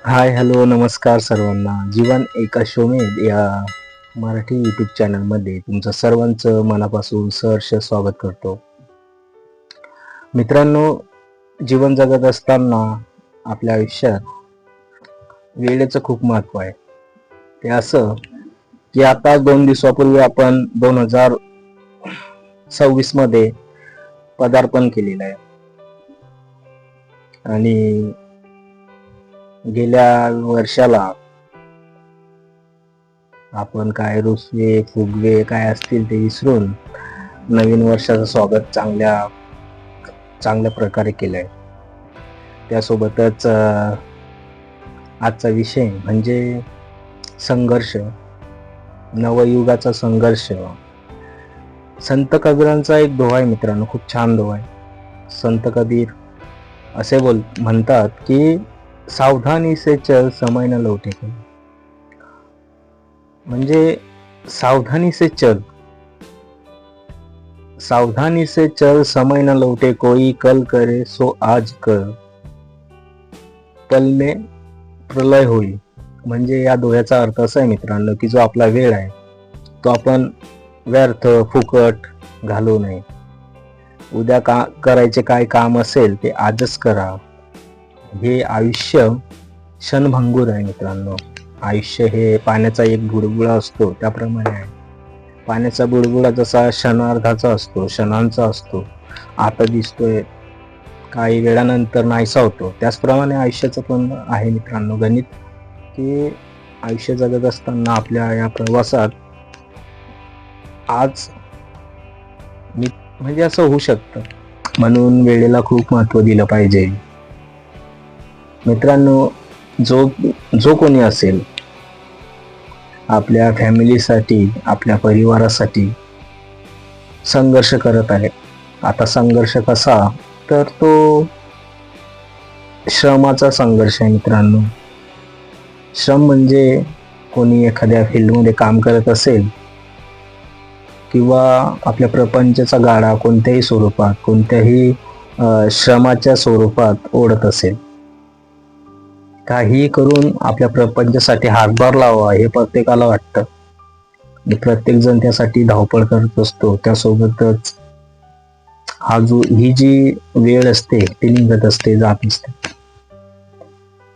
Hi hello नमस्कार सर्वांना. जीवन एका शोमेध या मराठी यूट्यूब चॅनलमध्ये तुमचं सर्वांचं मनापासून सहर्ष स्वागत करतो. मित्रांनो, जीवन जगत असताना आपल्या आयुष्यात वेळेचं खूप महत्व आहे. ते असं की आता 2 दिवसापूर्वी आपण 2026 मध्ये पदार्पण केलेलं आहे आणि गेल्या वर्षाला आपण काय रुसवे फुगवे काय असतील ते विसरून नवीन वर्षाचं स्वागत चांगल्या प्रकारे केलंय. त्यासोबतच आजचा विषय म्हणजे संघर्ष, नवयुगाचा संघर्ष. संत कबीरांचा एक दोहा आहे मित्रांनो, खूप छान दोहा आहे. संत कबीर असे म्हणतात की सावधानी से चल समय न लौटे कोई. म्हणजे सावधानी से चल समय न लौटे कोई, कल करे सो आज कर, कल में प्रलय होईल. म्हणजे या दोह्याचा अर्थ असा आहे मित्रांनो की जो आपला वेळ आहे तो आपण व्यर्थ फुकट घालवू नये. उद्या करायचे काय काम असेल ते आजच करा. हे आयुष्य क्षणभंगूर आहे मित्रांनो. आयुष्य हे पाण्याचा एक बुडबुडा असतो त्याप्रमाणे आहे. पाण्याचा बुडबुडा जसा क्षणार्धाचा असतो, क्षणांचा असतो, आता दिसतोय काही वेळानंतर नाहीसा होतो, त्याचप्रमाणे आयुष्याचं पण आहे मित्रांनो गणित. की आयुष्य जगत असताना आपल्या या प्रवासात आज म्हणजे असं होऊ शकतं. म्हणून वेळेला खूप महत्व दिलं पाहिजे मित्रांनो. जो कोणी असेल आपल्या फॅमिलीसाठी, आपल्या परिवारासाठी संघर्ष करत आहे. आता संघर्ष कसा, तर तो श्रमाचा संघर्ष आहे मित्रांनो. श्रम म्हणजे कोणी एखाद्या फील्डमध्ये काम करत असेल किंवा आपल्या प्रपंचाचा गाडा कोणत्याही स्वरूपात, कोणत्याही श्रमाच्या स्वरूपात ओढत असेल, काही करून आपल्या प्रपंचासाठी हातभार लावा हे प्रत्येकाला वाटतं. प्रत्येक जण त्यासाठी धावपळ करत असतो. त्यासोबतच ही जी वेळ असते ती निघत असते, जात असते.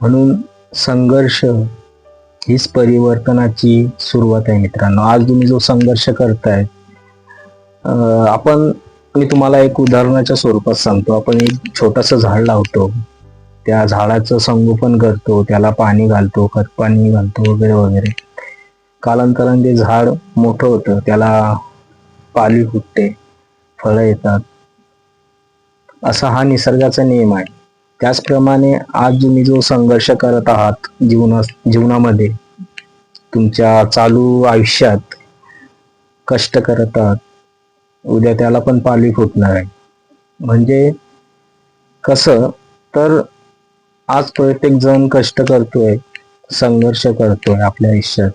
म्हणून संघर्ष हीच परिवर्तनाची सुरुवात आहे मित्रांनो. आज तुम्ही जो संघर्ष करताय, मी तुम्हाला एक उदाहरणाच्या स्वरूपात सांगतो. आपण एक छोटंसं झाड लावतो, त्या झाडाचं संगोपन करतो, त्याला पाणी घालतो, खत पाणी घालतो वगैरे वगैरे. कालांतराने ते झाड मोठं होतं, त्याला पालवी फुटते, फळं येतात. असा हा निसर्गाचा नियम आहे. त्याचप्रमाणे आज तुम्ही जो संघर्ष करत आहात जीवनामध्ये, तुमच्या चालू आयुष्यात कष्ट करत आहात, उद्या त्याला पण पालवी फुटणार आहे. म्हणजे कसं, तर आज प्रत्येक जण कष्ट करतोय, संघर्ष करतोय आपल्या आयुष्यात.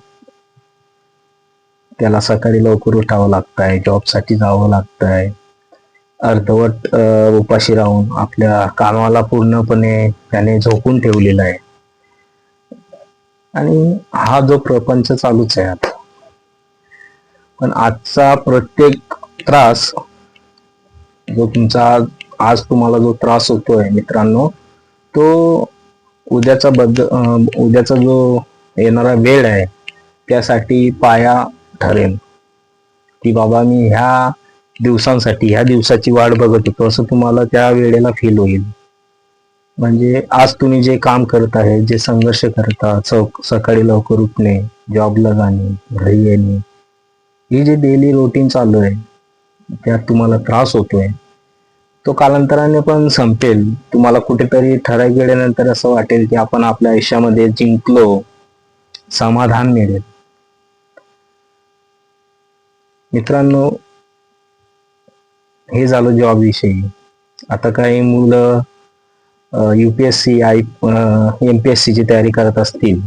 त्याला सकाळी लवकर उठावं लागतंय, जॉबसाठी जावं लागतंय, अर्धवट उपाशी राहून आपल्या कामाला पूर्णपणे त्याने झोपून ठेवलेला आहे. आणि हा जो प्रपंच चालूच आहे आता. पण आजचा प्रत्येक त्रास, जो तुमचा आज तुम्हाला जो त्रास होतोय मित्रांनो, तो उद्याचा जो येणारा वेळ आहे त्यासाठी पाया ठरेल. की बाबा मी ह्या दिवसाची वाट बघत होतो, असं तुम्हाला त्या वेळेला फील होईल. म्हणजे आज तुम्ही जे काम करत आहे, जे संघर्ष करता, सकाळी लवकर उठणे, जॉबला जाणे, घरी येणे, हे जे डेली रुटीन चालू आहे त्यात तुम्हाला त्रास होतोय, तो कालांतराने पण संपेल. तुम्हाला कुठेतरी ठराविक वेळेनंतर असं वाटेल की आपण आपल्या आयुष्यामध्ये जिंकलो, समाधान मिळेल. मित्रांनो, हे झालं जॉब विषयी. आता काही मुलं UPSC MPSC ची तयारी करत असतील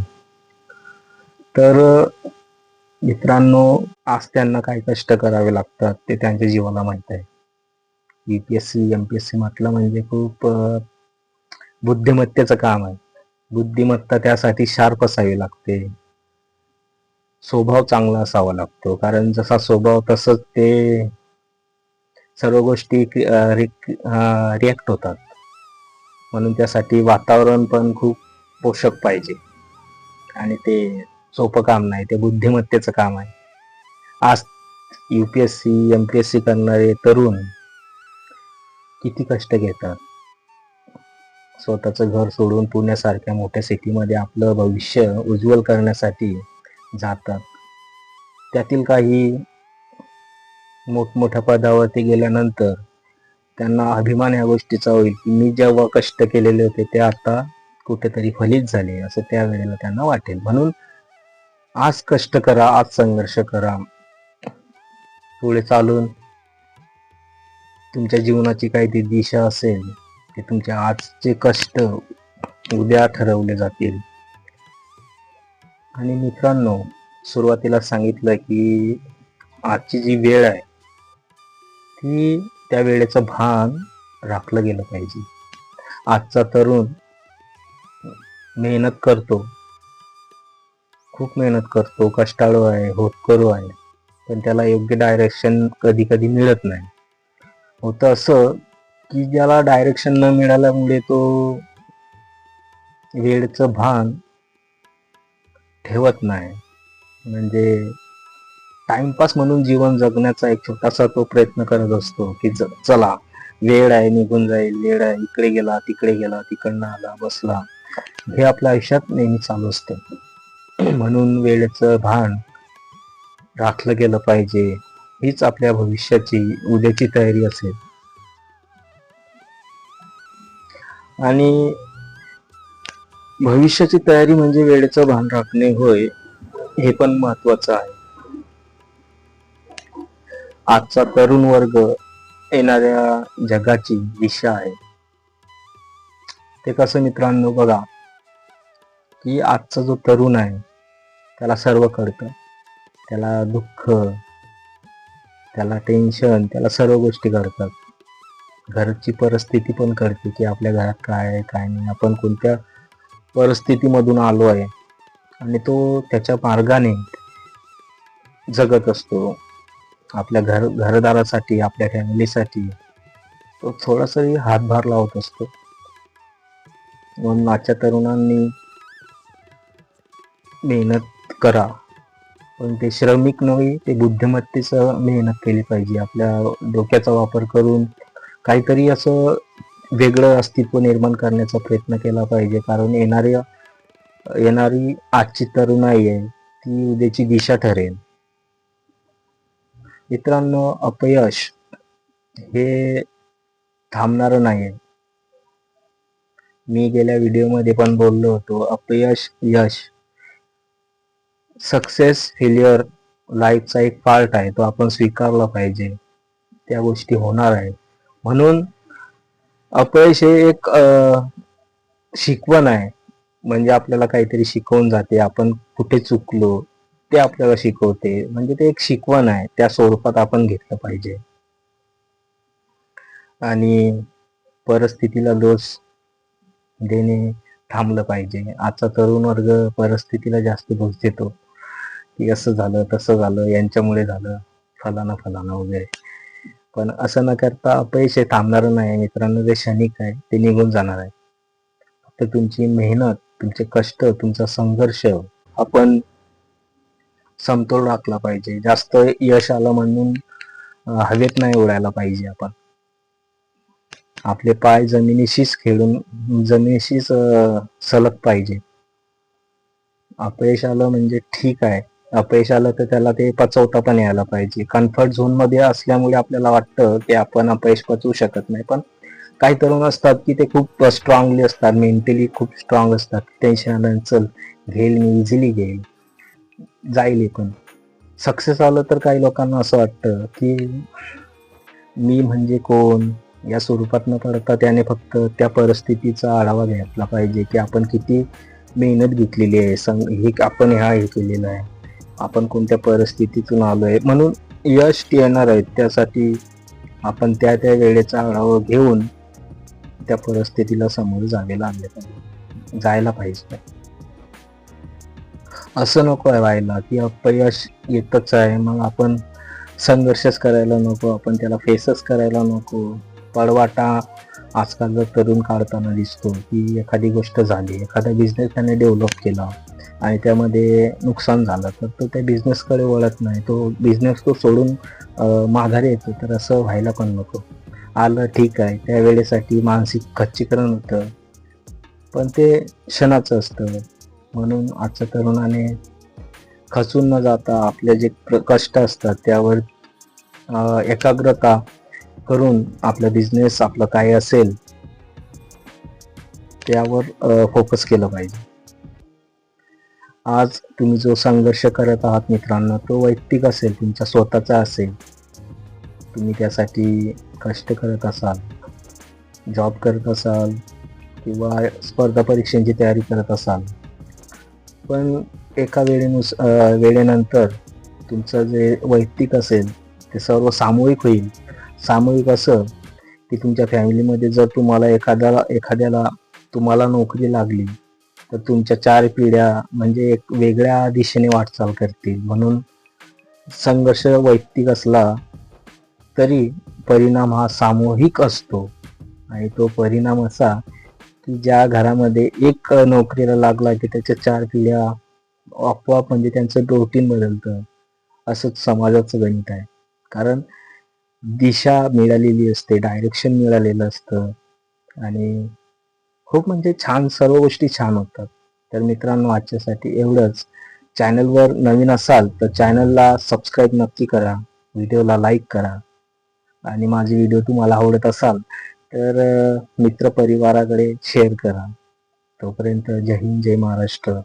तर मित्रांनो, आज त्यांना काय कष्ट करावे लागतात ते त्यांच्या जीवाला माहित आहे. UPSC MPSC म्हटलं म्हणजे खूप बुद्धिमत्तेचं काम आहे. बुद्धिमत्ता त्यासाठी शार्प असावी लागते. स्वभाव चांगला असावा लागतो, कारण जसा स्वभाव तसंच ते सर्व गोष्टी रिॲक्ट होतात. म्हणून त्यासाठी वातावरण पण खूप पोषक पाहिजे आणि ते सोपं काम नाही, ते बुद्धिमत्तेचं काम आहे. आज UPSC MPSC करणारे तरुण किती कष्ट घेतात, स्वतःचं घर सोडून पुण्यासारख्या मोठ्या सिटीमध्ये आपलं भविष्य उज्ज्वल करण्यासाठी जातात. त्यातील काही मोठमोठ्या पदावरती गेल्यानंतर त्यांना अभिमान या गोष्टीचा होईल की मी जेव्हा कष्ट केलेले होते ते आता कुठेतरी फलित झाले, असं त्यावेळेला त्यांना वाटेल. म्हणून आज कष्ट करा, आज संघर्ष करा. पुढे चालून तुमच्या जीवनाची काही ती दिशा असेल ते तुमच्या आजचे कष्ट उद्या ठरवले जातील. आणि मित्रांनो, सुरुवातीला सांगितलं की आजची जी वेळ आहे ती त्या वेळेचं भान राखलं गेलं पाहिजे. आजचा तरुण मेहनत करतो, खूप मेहनत करतो, कष्टाळू आहे, होतकरू आहे, पण त्याला योग्य डायरेक्शन कधी कधी मिळत नाही. होतं असं की ज्याला डायरेक्शन न मिळाल्यामुळे तो वेळेचं भान ठेवत नाही, म्हणजे टाइमपास म्हणून जीवन जगण्याचा एक छोटासा तो प्रयत्न करत असतो की चला वेळ आहे, निघून जाईल, वेळ आहे, इकडे गेला, तिकडे गेला, तिकडनं आला, बसला. हे आपल्या आयुष्यात नेहमी चालू असतं. म्हणून वेळेचं भान राखलं गेलं पाहिजे. हीच आपल्या भविष्याची, उद्याची तयारी असेल. आणि भविष्याची तयारी म्हणजे वेळेचं भान राखणे होय, हे पण महत्वाचं आहे. आजचा तरुण वर्ग येणाऱ्या जगाची दिशा आहे. ते कसं मित्रांनो, बघा की आजचा जो तरुण आहे त्याला सर्व कळतं, त्याला दुःख, त्याला टेन्शन, त्याला सर्व गोष्टी कळतात. घरची परिस्थिती पण कळते की आपल्या घरात काय आहे काय नाही, आपण कोणत्या परिस्थितीमधून आलो आहे, आणि तो त्याच्या मार्गाने जगत असतो. आपल्या घरदारासाठी, आपल्या फॅमिलीसाठी तो थोडासाही हातभार लावत असतो. म्हणून आजच्या तरुणांनी मेहनत करा, पण ते श्रमिक नव्हे, ते बुद्धिमत्तेचं मेहनत केली पाहिजे. आपल्या डोक्याचा वापर करून काहीतरी असं वेगळं अस्तित्व निर्माण करण्याचा प्रयत्न केला पाहिजे, कारण येणारी आजची तरुणाई आहे ती उद्याची दिशा ठरेल. मित्रांनो, अपयश हे थांबणारं नाही. मी गेल्या व्हिडिओमध्ये पण बोललो होतो, अपयश यश, सक्सेस फेल्युअर लाईफचा एक पार्ट आहे, तो आपण स्वीकारला पाहिजे. त्या गोष्टी होणार आहे. म्हणून अपयश हे एक शिकवण आहे, म्हणजे आपल्याला काहीतरी शिकवून जाते. आपण कुठे चुकलो ते आपल्याला शिकवते, म्हणजे ते एक शिकवण आहे, त्या स्वरूपात आपण घेतलं पाहिजे. आणि परिस्थितीला दोष देणे थांबलं पाहिजे. आजचा तरुण वर्ग परिस्थितीला जास्त दोष देतो की असं झालं, तसं झालं, यांच्यामुळे झालं, फलाना वगैरे. पण असं न करता अपयश हे थांबणारं नाही मित्रांनो, ते क्षणिक आहे, ते निघून जाणार आहे. फक्त तुमची मेहनत, तुमचे कष्ट, तुमचा संघर्ष आपण समतोल राखला पाहिजे. जास्त यश आलं म्हणून हवेत नाही उडायला पाहिजे. आपण आपले पाय जमिनीशीच सलग पाहिजे. अपयश आलं म्हणजे ठीक आहे, अपयश आलं तर त्याला ते पचवता पण यायला पाहिजे. कम्फर्ट झोन मध्ये असल्यामुळे आपल्याला वाटतं की आपण अपयश पचवू शकत नाही, पण काही तरुण असतात की ते खूप स्ट्रॉंगली असतात, मेंटली खूप स्ट्रॉंग असतात. टेन्शन आलं, चल घेईल मी, इझिली घेईल, जाईल. पण सक्सेस आलं तर काही लोकांना असं वाटतं की मी म्हणजे कोण, या स्वरूपात न पडता त्याने फक्त त्या परिस्थितीचा आढावा घेतला पाहिजे की आपण किती मेहनत घेतलेली आहे, हे आपण हे केलेलं आहे, आपण कोणत्या परिस्थितीतून आलोय. म्हणून यश येणार आहे, त्यासाठी आपण त्या वेळेचा आढावा घेऊन त्या परिस्थितीला सामोरे जावे लागले पाहिजे. जायला पाहिजे. असं नको आहे व्हायला की अपयश येतच आहे मग आपण संघर्षच करायला नको, आपण त्याला फेसच करायला नको. पळवाटा आजकाल तरुण काढताना दिसतो की एखादी गोष्ट झाली, एखादा बिझनेस त्याने डेव्हलप केला आणि त्यामध्ये नुकसान झालं तर तो त्या बिझनेसकडे वळत नाही, तो बिझनेस तो सोडून माघारी येतो. तर असं व्हायला पण नको. आलं ठीक आहे, त्या वेळेसाठी मानसिक खच्चीकरण होतं, पण ते क्षणाचं असतं. म्हणून आजच्या तरुणाने खचून न जाता आपले जे कष्ट असतात त्यावर एकाग्रता करून आपला बिझनेस आपलं काय असेल त्यावर फोकस केलं पाहिजे. आज तुम्ही जो संघर्ष करत आहात मित्रांनो, तो वैयक्तिक असेल, तुमचा स्वतःचा असेल. तुम्ही त्यासाठी कष्ट करत असाल, जॉब करत असाल किंवा स्पर्धा परीक्षांची तयारी करत असाल, पण एका वेळेनंतर तुमचं जे वैयक्तिक असेल ते सर्व सामूहिक होईल. सामूहिक असं की तुमच्या फॅमिलीमध्ये जर एखाद्याला तुम्हाला नोकरी लागली तर तुमच्या 4 पिढ्या म्हणजे एक वेगळ्या दिशेने वाटचाल करतील. म्हणून संघर्ष वैयक्तिक असला तरी परिणाम हा सामूहिक असतो आणि तो परिणाम असा की ज्या घरामध्ये एक नोकरीला लागला की त्याच्या 4 पिढ्या आपोआप म्हणजे त्यांचं रुटीन बदलतं. असंच समाजाचं गणित आहे. कारण दिशा मिळालेली असते, डायरेक्शन मिळालेलं असतं आणि खूप म्हणजे छान सर्व गोष्टी छान होतात. तर मित्रांनो आजच्यासाठी एवढंच. चॅनलवर नवीन असाल तर चॅनलला सबस्क्राईब नक्की करा, व्हिडिओला लाईक करा आणि माझे व्हिडिओ तुम्हाला आवडत असाल तर मित्रपरिवाराकडे शेअर करा. तोपर्यंत जय हिंद, जय महाराष्ट्र.